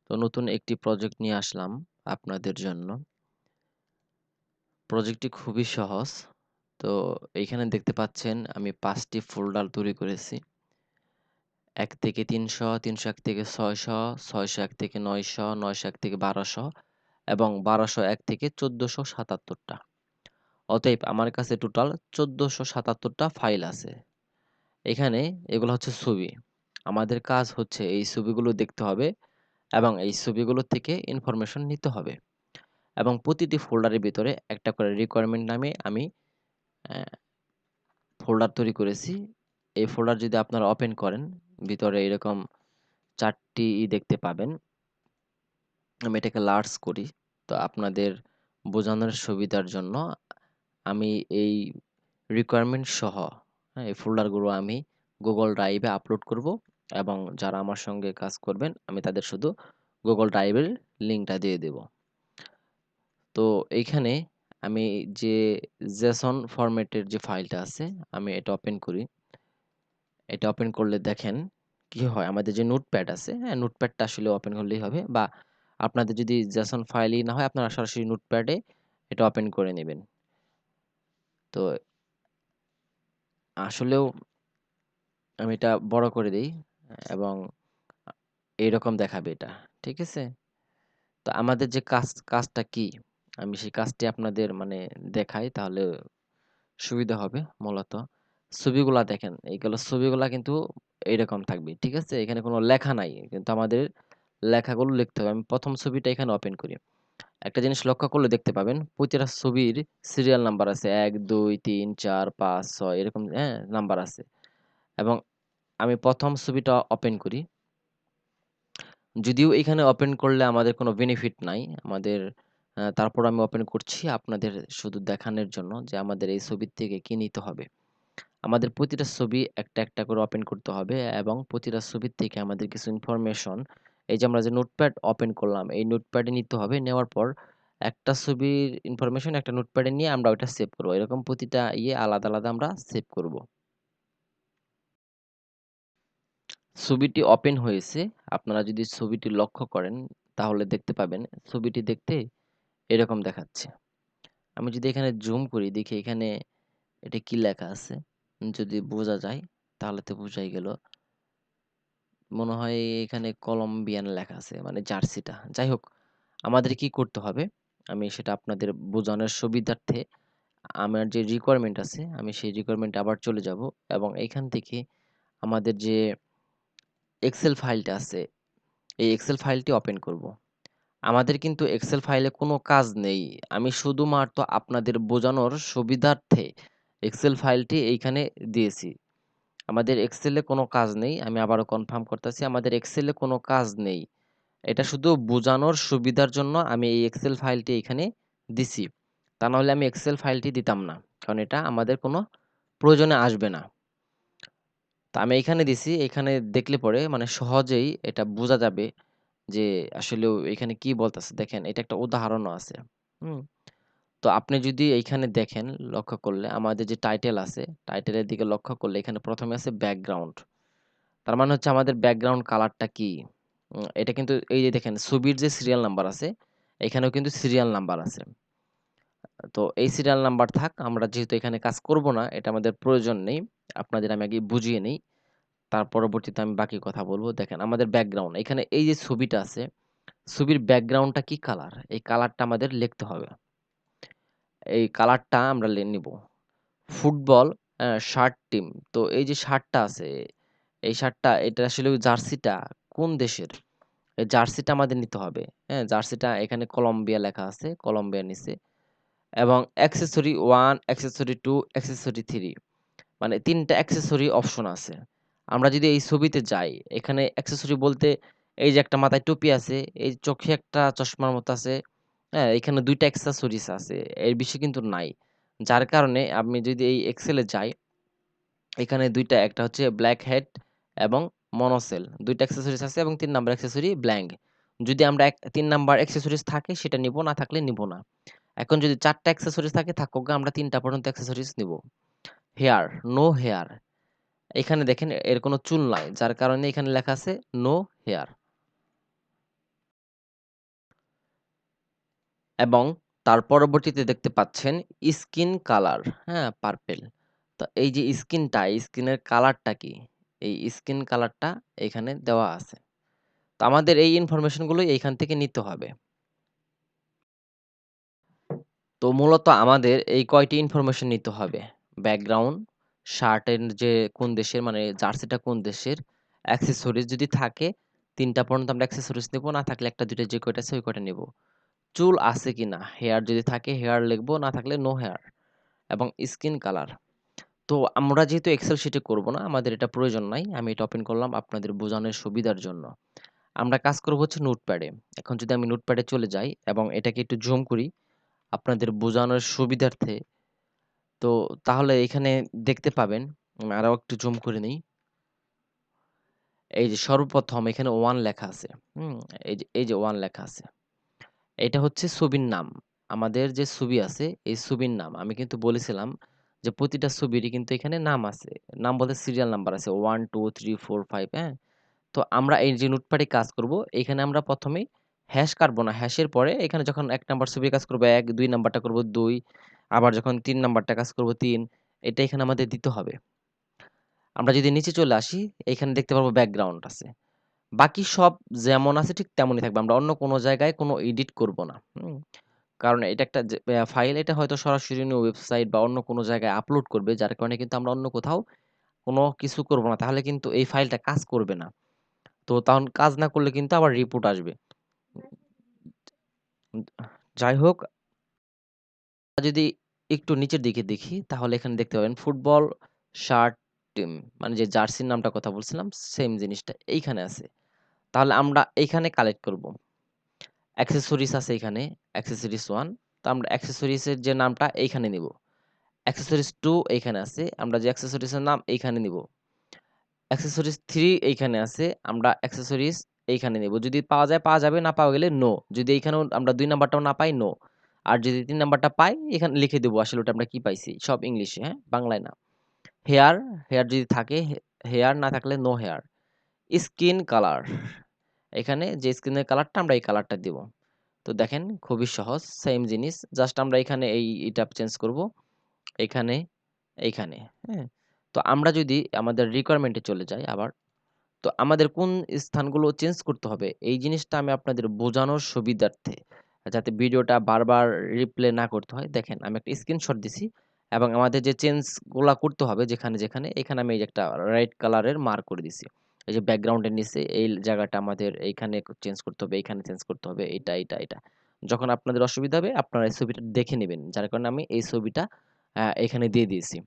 তো নতুন একটি প্রজেক্ট নিয়ে আসলাম আপনাদের জন্য। প্রজেক্টটি খুবই সহজ। তো এইখানে দেখতে পাচ্ছেন আমি ৫ টি ফোল্ডার তৈরি করেছি। ১ থেকে ৩০০, ৩০১ থেকে ৬০০, ৬০১ থেকে ৯০০, ৯০১ থেকে ১২০০ এবং ১২০১ থেকে ১৪৭৭ টা। অতএব আমার কাছে টোটাল ১৪৭৭ টা ফাইল আছে। এখানে এগুলো হচ্ছে ছবি। আমাদের কাজ হচ্ছে এই ছবিগুলো দেখতে হবে এবং এই ছবিগুলো থেকে ইনফরমেশন নিতে হবে। এবং প্রতিটি ফোল্ডারের ভিতরে একটা করে রিকোয়ারমেন্ট নামে আমি অ্যা ফোল্ডার তৈরি করেছি। এই ফোল্ডার যদি আপনারা ওপেন করেন, ভিতরে এরকম ৪ টি দেখতে পাবেন। আমি এটাকে লার্জ করি। তো আপনাদের বোঝানোর সুবিধার জন্য আমি এই রিকোয়ারমেন্ট সহ, হ্যাঁ? এই ফোল্ডারগুলো আমি Google Drive এ আপলোড করব এবং যারা আমার সঙ্গে কাজ করবেন, আমি তাদের শুধু Google Drive এর লিঙ্কটা দিয়ে দেব। তো এইখানে আমি যে JSON ফরম্যাটের যে ফাইলটা আছে, আমি এটা ওপেন করি। এটা ওপেন করলে দেখেন কি হয়? আমাদের যে নোটপ্যাড আছে, হ্যাঁ? নোটপ্যাডটা আসলে ওপেন করলেই হবে বা আপনাদের যদি JSON ফাইলই না হয়, আপনারা সরাসরি নোটপ্যাডে এটা ওপেন করে নিবেন। তো আসলেও আমি এটা বড় করে দেই এবং আ এইরকম দেখাবে এটা। ঠিক আছে? তো আমাদের যে কাজটা কি? আমি সেই কাজটি আপনাদের মানে দেখাই তাহলে সুবিধা হবে মূলত। ছবিগুলা দেখেন, এইগুলো ছবিগুলা কিন্তু এইরকম থাকবে। ঠিক আছে? এখানে কোনো লেখা নাই। কিন্তু আমাদের লেখাগুলো লিখতে হবে। আমি ১ম ছবিটা এখানে ওপেন করি। একটা জিনিস লক্ষ্য করলে দেখতে পাবেন, প্রতিটা ছবির সিরিয়াল নাম্বার আছে। ১, ২, ৩, ৪, ৫, ৬ এরকম হ্যাঁ? নাম্বার আছে। এবং আমি ১ম ছবিটা ওপেন করি। যদিও এখানে ওপেন করলে আমাদের কোনো বেনিফিট নাই। আমাদের তারপরও আমি ওপেন করছি আপনাদের শুধু দেখানোর জন্য যে আমাদের এই ছবির থেকে কি নিতে হবে। আমাদের প্রতিটা ছবি একটা করে ওপেন করতে হবে এবং প্রতিটা ছবির থেকে আমাদের কিছু ইনফরমেশন এই যে আমরা যে নোটপ্যাড ওপেন করলাম, এই নোটপ্যাডে নিতে হবে। নেওয়ার পর একটা ছবির ইনফরমেশন একটা নোটপ্যাডে নিয়ে আমরা ওইটা সেভ করব। এরকম প্রতিটা আলাদা আমরা সেভ করব। ছবিটি ওপেন হয়েছে। আপনারা যদি ছবিটি লক্ষ্য করেন তাহলে দেখতে পাবেন ছবিটি দেখতে এরকম দেখাচ্ছে। আমি যদি এখানে জুম করি দেখি এখানে এটা কি লেখা আছে। যদি বোঝা যায় তাহলে তো বোঝাই গেল। মনে হয় এখানে কলম্বিয়ান লেখা আছে মানে জার্সিটা। যাই হোক, আমাদের কি করতে হবে? আমি সেটা আপনাদের বোঝানোর সুবিধার্থে আমার যে রিকোয়ারমেন্ট আছে আমি সেই রিকোয়ারমেন্টে আবার চলে যাব এবং এইখান থেকে আমাদের যে এক্সেল ফাইলটা আছে, এই এক্সেল ফাইলটি ওপেন করব। আমাদের কিন্তু এক্সেল ফাইলে কোনো কাজ নেই। আমি শুধুমাত্র আপনাদের বোঝানোর সুবিধার্থে এক্সেল ফাইলটি এইখানে দিয়েছি। আমাদের এক্সেলে কোনো কাজ নেই। আমি আবারও কনফার্ম করতেছি আমাদের এক্সেলে কোনো কাজ নেই। এটা শুধু বোঝানোর সুবিধার জন্য আমি এই এক্সেল ফাইলটি এখানে দিছি। তা নাহলে আমি এক্সেল ফাইলটি দিতাম না। কারণ এটা আমাদের কোনো প্রয়োজনে আসবে না। তো আমি এইখানে দিছি। এখানে দেখলে পরে মানে সহজেই এটা বোঝা যাবে যে আসলেও এখানে কি বলতেছে। দেখেন এটা একটা উদাহরণও আছে। হুম? তো আপনি যদি এইখানে দেখেন লক্ষ্য করলে আমাদের যে টাইটেল আছে, টাইটেলের দিকে লক্ষ্য করলে এখানে ১ম এ আছে ব্যাকগ্রাউন্ড। তার মানে হচ্ছে আমাদের ব্যাকগ্রাউন্ড কালারটা কি? এটা কিন্তু এই যে দেখেন ছবির যে সিরিয়াল নাম্বার আছে, এখানেও কিন্তু সিরিয়াল নাম্বার আছে। তো এই সিরিয়াল নাম্বার থাক। আমরা যেহেতু এখানে কাজ করব না, এটা আমাদের প্রয়োজন নেই। আপনাদের আমি আগে বুঝিয়ে নেই। তার পরবর্তীতে আমি বাকি কথা বলব। দেখেন আমাদের ব্যাকগ্রাউন্ড, এখানে এই যে ছবিটা আছে, ছবির ব্যাকগ্রাউন্ডটা কি কালার? এই কালারটা আমাদের লিখতে হবে। এই কালারটা আমরা নিব। Football shirt team. তো এই যে শার্টটা আছে, এই শার্টটা এটা আসলে জার্সিটা কোন দেশের? এই জার্সিটা আমাদের নিতে হবে। হ্যাঁ? জার্সিটা এখানে কলম্বিয়া লেখা আছে, কলম্বিয়ার নিচে এবং অ্যাক্সেসরি 1, অ্যাক্সেসরি 2, অ্যাক্সেসরি 3 মানে ৩ টা অ্যাক্সেসরি অপশন আছে। আমরা যদি এই ছবিতে যাই, এখানে অ্যাক্সেসরি বলতে এই যে একটা মাথায় টুপি আছে, এই চোখে একটা চশমার মতো আছে, হ্যাঁ? এখানে ২ টা অ্যাক্সেসরিজ আছে। এর বেশি কিন্তু নাই। যার কারণে আমি যদি এই এক্সেলে যাই, এখানে ২ টা একটা হচ্ছে ব্লাক হেড এবং মনোসেল ২ টা অ্যাক্সেসরিজ আছে এবং ৩ নাম্বার অ্যাক্সেসরি ব্ল্যাঙ্ক। যদি আমরা ৩ নাম্বার অ্যাক্সেসরিজ থাকে সেটা নিব, না থাকলে নিব না। এখন যদি ৪ টা অ্যাক্সেসরিজ থাকে থাকুক আমরা ৩ টা পর্যন্ত অ্যাক্সেসরিজ নিব। Hair, no hair. এখানে দেখেন এর কোনো চুল নাই। যার কারণে এখানে লেখা আছে নো হেয়ার। এবং তার পরবর্তীতে দেখতে পাচ্ছেন স্কিন কালার, হ্যাঁ? পার্পল। তো এই যে স্কিনটা, স্কিনের কালারটা কি? এই স্কিন কালারটা এখানে দেওয়া আছে। তো আমাদের এই ইনফরমেশন গুলো এইখান থেকে নিতে হবে। তো মূলত আমাদের এই কয়টি ইনফরমেশন নিতে হবে? ব্যাকগ্রাউন্ড, শার্টের যে কোন দেশের মানে জার্সিটা কোন দেশের, অ্যাক্সেসরিজ যদি থাকে ৩ টা পর্যন্ত আমরা অ্যাক্সেসরিজ নেব, না থাকলে ১ টা ২ টা যে কয়টা আছে ওই কয়টা নেব। চুল আছে কিনা, হেয়ার যদি থাকে হেয়ার লিখবো, না থাকলে নো হেয়ার এবং স্কিন কালার। তো আমরা যেহেতু এক্সেল শিটে করব না, আমাদের এটা প্রয়োজন নাই। আমি এটা ওপেন করলাম আপনাদের বোঝানোর সুবিধার জন্য। আমরা কাজ করব হচ্ছে নোটপ্যাডে। এখন যদি আমি নোটপ্যাডে চলে যাই এবং এটাকে একটু জুম করি আপনাদের বোঝানোর সুবিধার্থে, তো তাহলে এখানে দেখতে পাবেন, আরো একটু জুম করে নেই। এই যে সর্বপ্রথম এখানে 1 লেখা আছে। হুম? এই যে 1 লেখা আছে। এটা হচ্ছে ছবির নাম। আমাদের যে ছবি আছে, এই ছবির নাম। আমি কিন্তু বলেছিলাম যে প্রতিটা ছবিরই কিন্তু এখানে নাম আছে। নাম বলতে সিরিয়াল নাম্বার আছে 1, 2, 3, 4, 5, হ্যাঁ? তো আমরা এই যে নোটপ্যাডে কাজ করব, এখানে আমরা ১ম এই হ্যাশ কাটবো না। হ্যাশের পরে এখানে যখন ১ নাম্বার ছবির কাজ করব ১, ২ নাম্বারটা করব ২, আবার যখন ৩ নাম্বারটা কাজ করব ৩, এটা এখানে আমাদের দিতে হবে। আমরা যদি নিচে চলে আসি, এখানে দেখতে পারবো ব্যাকগ্রাউন্ড আছে। বাকি সব যেমন আছে ঠিক তেমনই থাকবে। আমরা অন্য কোনো জায়গায় কোনো এডিট করব না। হুম? কারণ এটা একটা যে ফাইল, এটা হয়তো সরাসরি অন্য ওয়েবসাইট বা অন্য কোনো জায়গায় আপলোড করবে। যার কারণে কিন্তু আমরা অন্য কোথাও কোনো কিছু করব না। তাহলে কিন্তু এই ফাইলটা কাজ করবে না। তো তখন কাজ না করলে কিন্তু আবার রিপোর্ট আসবে। উম যাই হোক, যদি একটু নিচের দিকে দেখি তাহলে এখানে দেখতে পাবেন ফুটবল শার্ট টিম, মানে যে জার্সির নামটার কথা বলছিলাম সেম জিনিসটা এইখানে আছে। তাহলে আমরা এইখানে কালেক্ট করব। অ্যাক্সেসরিজ আছে এখানে, অ্যাক্সেসরিজ 1, তো আমরা অ্যাক্সেসরিজ এর যে নামটা এইখানে নিব। অ্যাক্সেসরিজ 2 এইখানে আছে। আমরা যে অ্যাক্সেসরিজ এর নাম এইখানে নিব। অ্যাক্সেসরিজ 3 এইখানে আছে। আমরা অ্যাক্সেসরিজ এইখানে নিব। যদি পাওয়া যায় পাওয়া যাবে, না পাওয়া গেলে নো। যদি এইখানেও আমরা ২ নাম্বারটাও না পাই, নো। আর যদি ৩ নাম্বারটা পাই এখানে লিখে দেব আসলে ওটা আমরা কি পাইছি। সব ইংলিশে, হ্যাঁ? বাংলায় না। হেয়ার, হেয়ার যদি থাকে হেয়ার, না থাকলে নো হেয়ার। স্কিন কালার, এখানে যে স্কিনের কালারটা আমরা এই কালারটা দিব। তো দেখেন খুবই সহজ, সেম জিনিস। জাস্ট আমরা এখানে এটা চেঞ্জ করব। এখানে, এইখানে, হ্যাঁ? তো আমরা যদি আমাদের রিকোয়ারমেন্ট এ চলে যাই আবার, তো আমাদের কোন স্থানগুলো চেঞ্জ করতে হবে এই জিনিসটা আমি আপনাদের বোঝানোর সুবিধার্থে, যাতে ভিডিওটা বারবার রিপ্লে না করতে হয়, দেখেন আমি একটা স্ক্রিনশট দিছি এবং আমাদের যে চেঞ্জ গুলা করতে হবে যেখানে এখানে আমি এই যে একটা রেড কালারের মার্ক করে দিছি। এই যে ব্যাকগ্রাউন্ডের নিচে এই জায়গাটা আমাদের এইখানে চেঞ্জ করতে হবে, এইখানে চেঞ্জ করতে হবে, এটা যখন আপনাদের অসুবিধা হবে আপনারা এই ছবিটা দেখে নেবেন, যার কারণে আমি এই ছবিটা এখানে দিয়ে দিয়েছি।